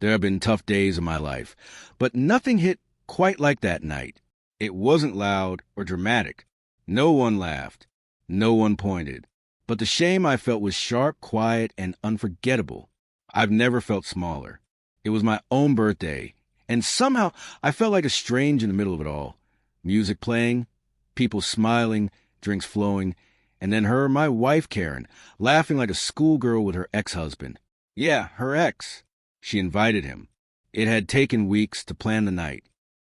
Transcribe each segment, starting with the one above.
There have been tough days in my life, but nothing hit quite like that night. It wasn't loud or dramatic. No one laughed. No one pointed. But the shame I felt was sharp, quiet, and unforgettable. I've never felt smaller. It was my own birthday, and somehow I felt like a stranger in the middle of it all. Music playing, people smiling, drinks flowing, and then my wife Karen, laughing like a schoolgirl with her ex-husband. Yeah, her ex. She invited him. It had taken weeks to plan the night.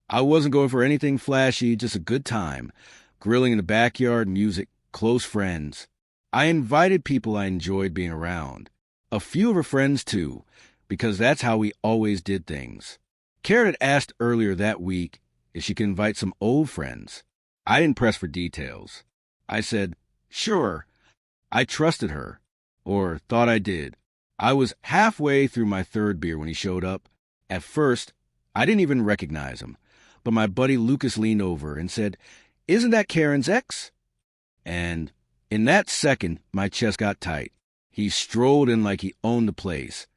I wasn't going for anything flashy, just a good time. Grilling in the backyard, music, close friends. I invited people I enjoyed being around. A few of her friends, too, because that's how we always did things. Karen had asked earlier that week if she could invite some old friends. I didn't press for details. I said, sure. I trusted her, or thought I did. I was halfway through my third beer when he showed up. At first, I didn't even recognize him, but my buddy Lucas leaned over and said, "Isn't that Karen's ex?" And in that second, my chest got tight. He strolled in like he owned the place,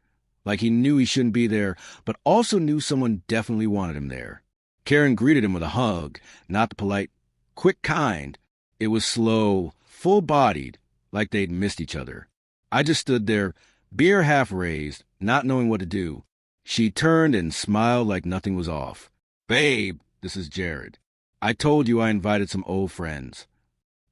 like he knew he shouldn't be there, but also knew someone definitely wanted him there. Karen greeted him with a hug, not the polite, quick kind. It was slow, full-bodied, like they'd missed each other. I just stood there, beer half raised, not knowing what to do. She turned and smiled like nothing was off. "Babe, this is Jared. I told you I invited some old friends."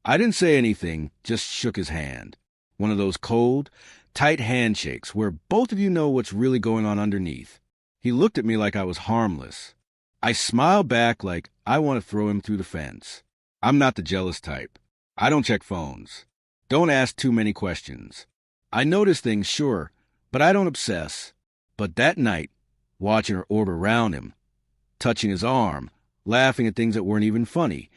I didn't say anything, just shook his hand. One of those cold, tight handshakes where both of you know what's really going on underneath. He looked at me like I was harmless. I smiled back like I want to throw him through the fence. I'm not the jealous type. I don't check phones. Don't ask too many questions. I notice things, sure, but I don't obsess. But that night, watching her orbit around him, touching his arm, laughing at things that weren't even funny,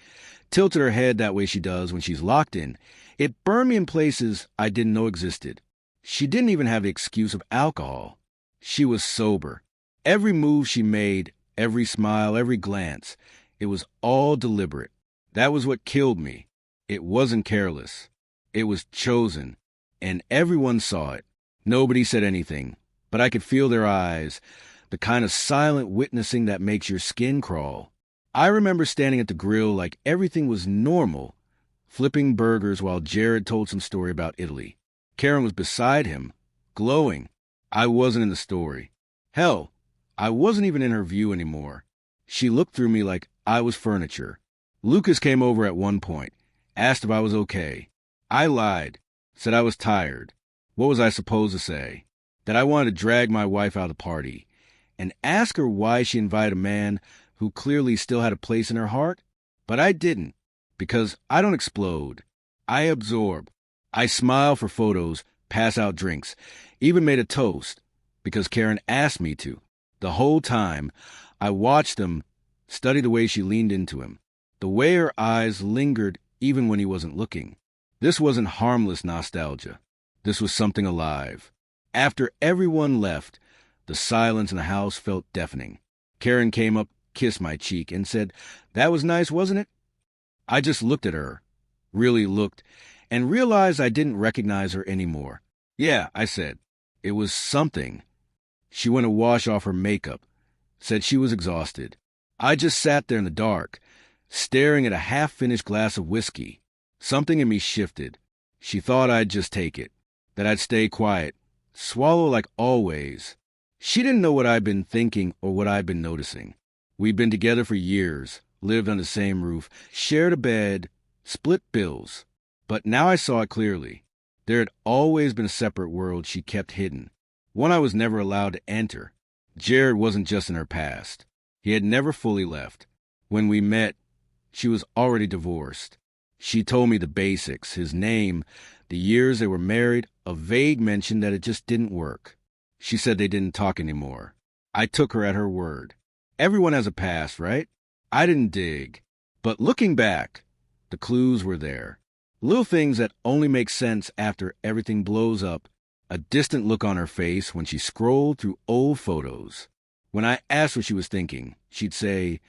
tilted her head that way she does when she's locked in, it burned me in places I didn't know existed. She didn't even have the excuse of alcohol. She was sober. Every move she made, every smile, every glance, it was all deliberate. That was what killed me. It wasn't careless. It was chosen, and everyone saw it. Nobody said anything, but I could feel their eyes, the kind of silent witnessing that makes your skin crawl. I remember standing at the grill like everything was normal, flipping burgers while Jared told some story about Italy. Karen was beside him, glowing. I wasn't in the story. Hell, I wasn't even in her view anymore. She looked through me like I was furniture. Lucas came over at one point, asked if I was okay. I lied, said I was tired. What was I supposed to say? That I wanted to drag my wife out of the party and ask her why she invited a man who clearly still had a place in her heart? But I didn't, because I don't explode. I absorb. I smile for photos, pass out drinks, even made a toast, because Karen asked me to. The whole time, I watched him, studied the way she leaned into him, the way her eyes lingered even when he wasn't looking. This wasn't harmless nostalgia. This was something alive. After everyone left, the silence in the house felt deafening. Karen came up, kissed my cheek, and said, "That was nice, wasn't it?" I just looked at her, really looked, and realized I didn't recognize her anymore. "Yeah," I said. It was something. She went to wash off her makeup, said she was exhausted. I just sat there in the dark, staring at a half-finished glass of whiskey. Something in me shifted. She thought I'd just take it, that I'd stay quiet, swallow like always. She didn't know what I'd been thinking or what I'd been noticing. We'd been together for years, lived on the same roof, shared a bed, split bills. But now I saw it clearly. There had always been a separate world she kept hidden, one I was never allowed to enter. Jared wasn't just in her past. He had never fully left. When we met, she was already divorced. She told me the basics, his name, the years they were married, a vague mention that it just didn't work. She said they didn't talk anymore. I took her at her word. Everyone has a past, right? I didn't dig. But looking back, the clues were there. Little things that only make sense after everything blows up. A distant look on her face when she scrolled through old photos. When I asked what she was thinking, she'd say,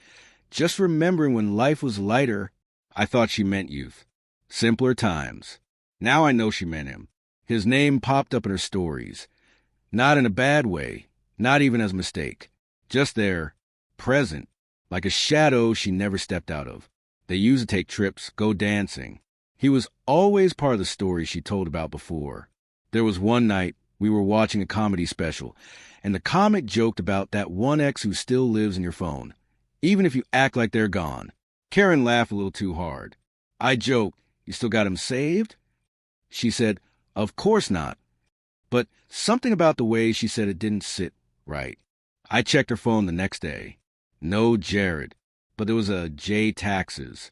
"Just remembering when life was lighter." I thought she meant youth. Simpler times. Now I know she meant him. His name popped up in her stories. Not in a bad way, Not even as a mistake. Just there, present, like a shadow she never stepped out of. They used to take trips, go dancing. He was always part of the story she told about before. There was one night we were watching a comedy special, and the comic joked about that one ex who still lives in your phone, even if you act like they're gone. Karen laughed a little too hard. I joked, "You still got him saved?" She said, "Of course not." But something about the way she said it didn't sit right. I checked her phone the next day. No Jared, but there was a J Taxes.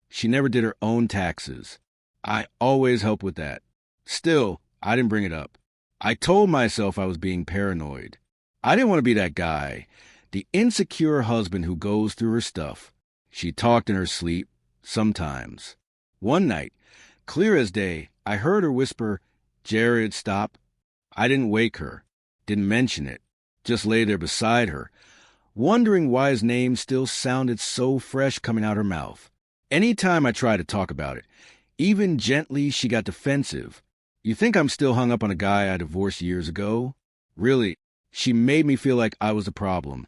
She never did her own taxes. I always help with that. Still, I didn't bring it up. I told myself I was being paranoid. I didn't want to be that guy, the insecure husband who goes through her stuff. She talked in her sleep, sometimes. One night, clear as day, I heard her whisper, "Jared, stop." I didn't wake her, didn't mention it, just lay there beside her, wondering why his name still sounded so fresh coming out her mouth. Anytime I tried to talk about it, even gently, she got defensive. "You think I'm still hung up on a guy I divorced years ago?" Really, she made me feel like I was the problem,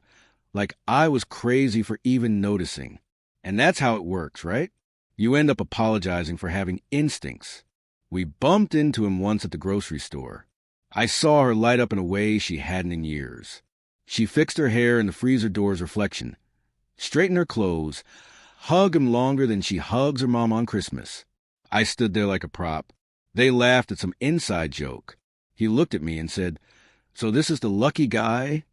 like I was crazy for even noticing. And that's how it works, right? You end up apologizing for having instincts. We bumped into him once at the grocery store. I saw her light up in a way she hadn't in years. She fixed her hair in the freezer door's reflection, straightened her clothes, hugged him longer than she hugs her mom on Christmas. I stood there like a prop. They laughed at some inside joke. He looked at me and said, "So this is the lucky guy?"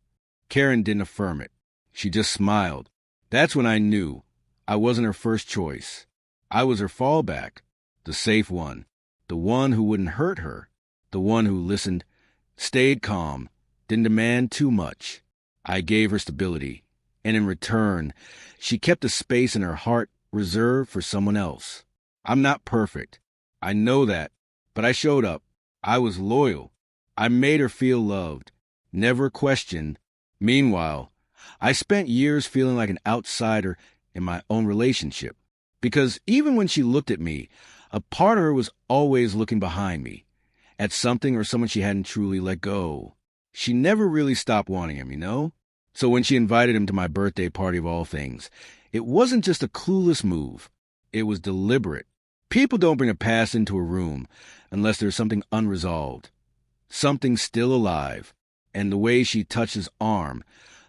Karen didn't affirm it. She just smiled. That's when I knew I wasn't her first choice. I was her fallback, the safe one, the one who wouldn't hurt her, the one who listened, stayed calm, didn't demand too much. I gave her stability, and in return, she kept a space in her heart reserved for someone else. I'm not perfect. I know that, but I showed up. I was loyal. I made her feel loved, never questioned. Meanwhile, I spent years feeling like an outsider in my own relationship, because even when she looked at me, a part of her was always looking behind me, at something or someone she hadn't truly let go. She never really stopped wanting him, you know? So when she invited him to my birthday party of all things, it wasn't just a clueless move. It was deliberate. People don't bring a past into a room unless there's something unresolved, something still alive. And the way she touched his arm,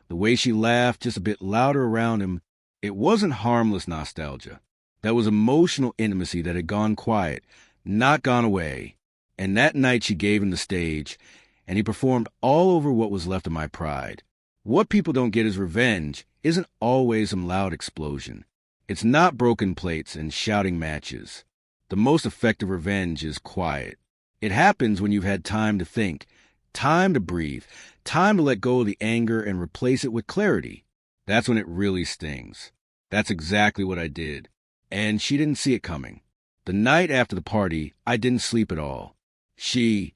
the way she laughed just a bit louder around him, it wasn't harmless nostalgia. That was emotional intimacy that had gone quiet, not gone away. And that night she gave him the stage, and he performed all over what was left of my pride. What people don't get as revenge isn't always some loud explosion. It's not broken plates and shouting matches. The most effective revenge is quiet. It happens when you've had time to think, time to breathe, time to let go of the anger and replace it with clarity. That's when it really stings. That's exactly what I did. And she didn't see it coming. The night after the party, I didn't sleep at all. She,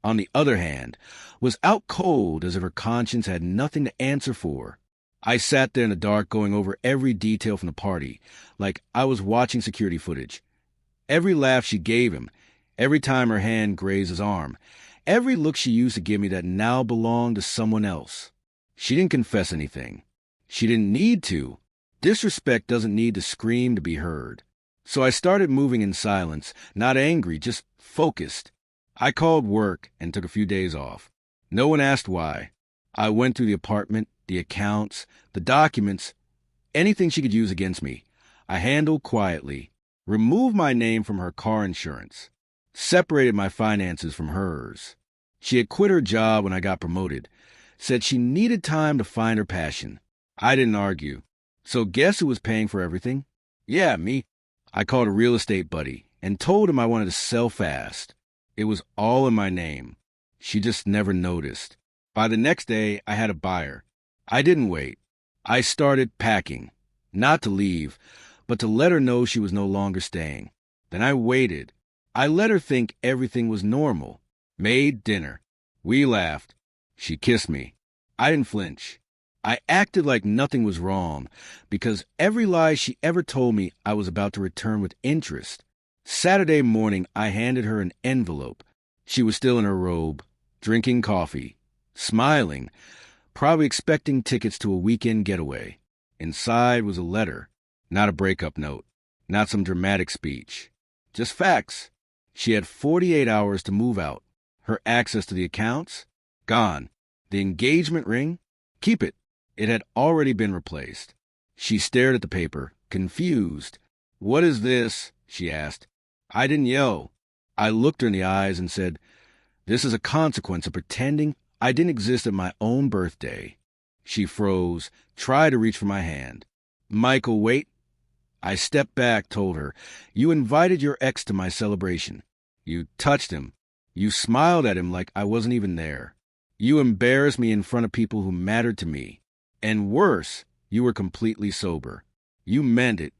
on the other hand, was out cold as if her conscience had nothing to answer for. I sat there in the dark going over every detail from the party, like I was watching security footage. Every laugh she gave him, every time her hand grazed his arm, every look she used to give me that now belonged to someone else. She didn't confess anything. She didn't need to. Disrespect doesn't need to scream to be heard. So I started moving in silence, not angry, just focused. I called work and took a few days off. No one asked why. I went through the apartment, the accounts, the documents, anything she could use against me. I handled quietly, removed my name from her car insurance, separated my finances from hers. She had quit her job when I got promoted, said she needed time to find her passion. I didn't argue. So guess who was paying for everything? Yeah, me. I called a real estate buddy and told him I wanted to sell fast. It was all in my name. She just never noticed. By the next day, I had a buyer. I didn't wait. I started packing, not to leave, but to let her know she was no longer staying. Then I waited. I let her think everything was normal. Made dinner. We laughed. She kissed me. I didn't flinch. I acted like nothing was wrong, because every lie she ever told me I was about to return with interest. Saturday morning, I handed her an envelope. She was still in her robe, drinking coffee, smiling, probably expecting tickets to a weekend getaway. Inside was a letter, not a breakup note, not some dramatic speech. Just facts. She had 48 hours to move out. Her access to the accounts? Gone. The engagement ring? Keep it. It had already been replaced. She stared at the paper, confused. "What is this?" she asked. I didn't yell. I looked her in the eyes and said, "This is a consequence of pretending I didn't exist at my own birthday." She froze, tried to reach for my hand. "Michael, wait." I stepped back, told her, "You invited your ex to my celebration. You touched him. You smiled at him like I wasn't even there. You embarrassed me in front of people who mattered to me. And worse, you were completely sober. You meant it."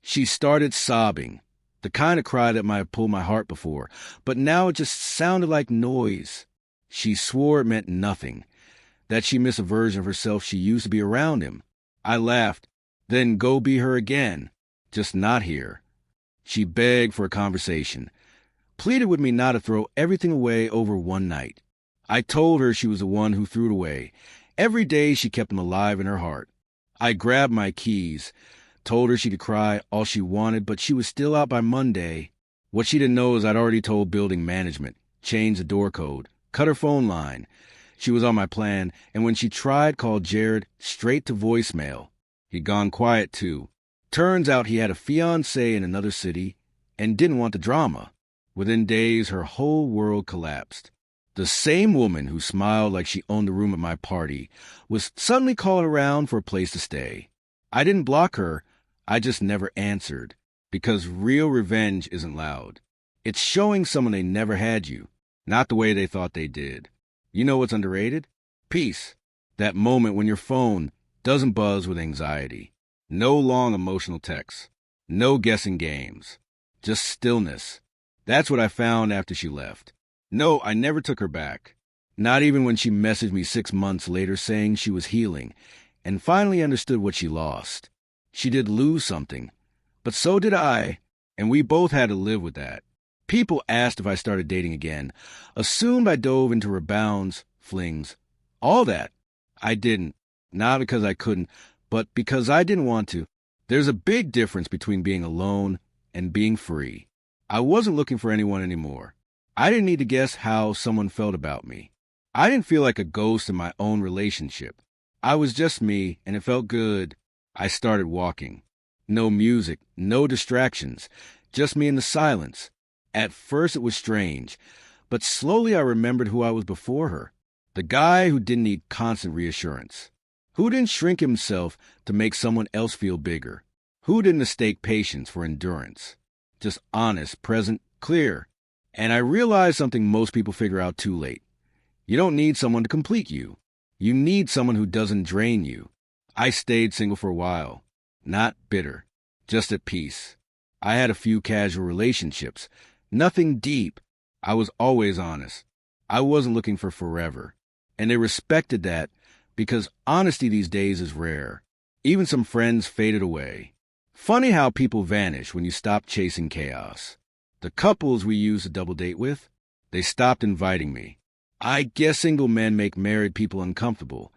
She started sobbing, the kind of cry that might have pulled my heart before, but now it just sounded like noise. She swore it meant nothing, that she missed a version of herself she used to be around him. I laughed. "Then go be her again, just not here." She begged for a conversation, pleaded with me not to throw everything away over one night. I told her she was the one who threw it away. Every day she kept them alive in her heart. I grabbed my keys, told her she could cry all she wanted, but she was still out by Monday. What she didn't know is I'd already told building management, changed the door code, cut her phone line. She was on my plan, and when she tried, called Jared straight to voicemail. He'd gone quiet, too. Turns out he had a fiancée in another city and didn't want the drama. Within days, her whole world collapsed. The same woman who smiled like she owned the room at my party was suddenly calling around for a place to stay. I didn't block her, I just never answered, because real revenge isn't loud. It's showing someone they never had you, not the way they thought they did. You know what's underrated? Peace. That moment when your phone doesn't buzz with anxiety. No long emotional texts. No guessing games. Just stillness. That's what I found after she left. No, I never took her back. Not even when she messaged me 6 months later saying she was healing and finally understood what she lost. She did lose something, but so did I, and we both had to live with that. People asked if I started dating again, assumed I dove into rebounds, flings, all that. I didn't, not because I couldn't, but because I didn't want to. There's a big difference between being alone and being free. I wasn't looking for anyone anymore. I didn't need to guess how someone felt about me. I didn't feel like a ghost in my own relationship. I was just me, and it felt good. I started walking. No music, no distractions, just me in the silence. At first it was strange, but slowly I remembered who I was before her. The guy who didn't need constant reassurance. Who didn't shrink himself to make someone else feel bigger. Who didn't mistake patience for endurance. Just honest, present, clear. And I realized something most people figure out too late. You don't need someone to complete you. You need someone who doesn't drain you. I stayed single for a while. Not bitter. Just at peace. I had a few casual relationships. Nothing deep. I was always honest. I wasn't looking for forever. And they respected that because honesty these days is rare. Even some friends faded away. Funny how people vanish when you stop chasing chaos. The couples we used to double date with, they stopped inviting me. I guess single men make married people uncomfortable,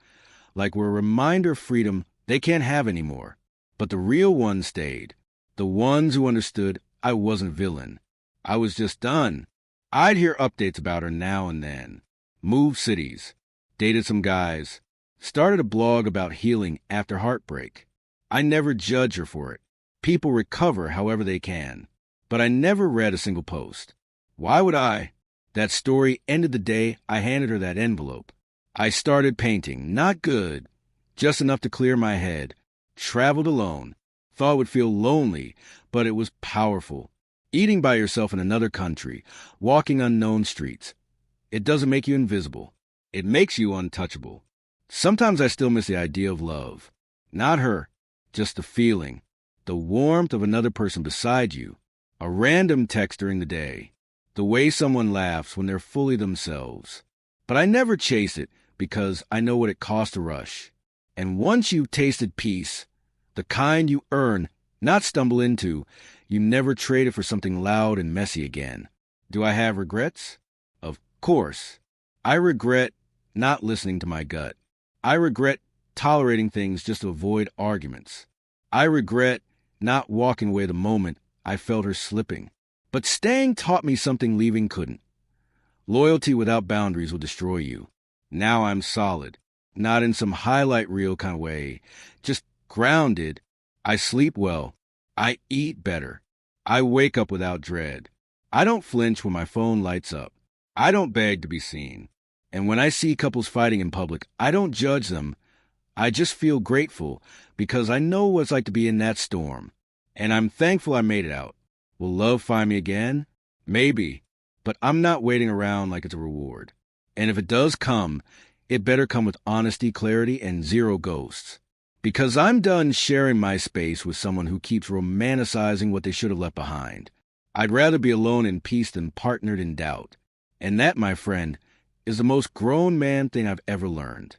like we're a reminder of freedom they can't have anymore. But the real ones stayed. The ones who understood I wasn't villain. I was just done. I'd hear updates about her now and then. Moved cities. Dated some guys. Started a blog about healing after heartbreak. I never judge her for it. People recover however they can. But I never read a single post. Why would I? That story ended the day I handed her that envelope. I started painting, not good, just enough to clear my head. Traveled alone. Thought it would feel lonely, but it was powerful. Eating by yourself in another country, walking unknown streets. It doesn't make you invisible. It makes you untouchable. Sometimes I still miss the idea of love. Not her, just the feeling. The warmth of another person beside you. A random text during the day. The way someone laughs when they're fully themselves. But I never chase it because I know what it costs to rush. And once you've tasted peace, the kind you earn, not stumble into, you never trade it for something loud and messy again. Do I have regrets? Of course. I regret not listening to my gut. I regret tolerating things just to avoid arguments. I regret not walking away the moment I felt her slipping. But staying taught me something leaving couldn't. Loyalty without boundaries will destroy you. Now I'm solid, not in some highlight reel kind of way, just grounded. I sleep well. I eat better. I wake up without dread. I don't flinch when my phone lights up. I don't beg to be seen. And when I see couples fighting in public, I don't judge them. I just feel grateful because I know what it's like to be in that storm. And I'm thankful I made it out. Will love find me again? Maybe. But I'm not waiting around like it's a reward. And if it does come, it better come with honesty, clarity, and zero ghosts. Because I'm done sharing my space with someone who keeps romanticizing what they should have left behind. I'd rather be alone in peace than partnered in doubt. And that, my friend, is the most grown man thing I've ever learned.